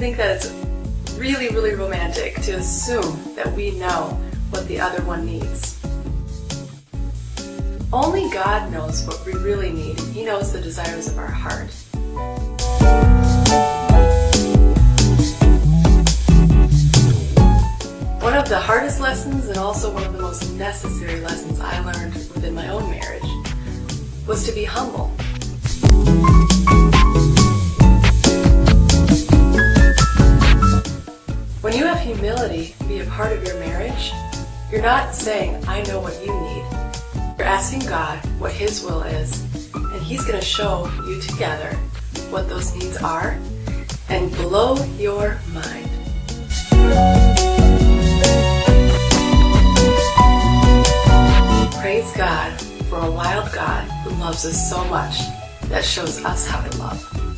think that it's really, really romantic to assume that we know what the other one needs. Only God knows what we really need, and He knows the desires of our heart. One of the hardest lessons, and also one of the most necessary lessons I learned within my own marriage, was to be humble. When you have humility be a part of your marriage, you're not saying, I know what you need. You're asking God what His will is, and He's going to show you together what those needs are and blow your mind. Praise God for a wild God who loves us so much that shows us how to love.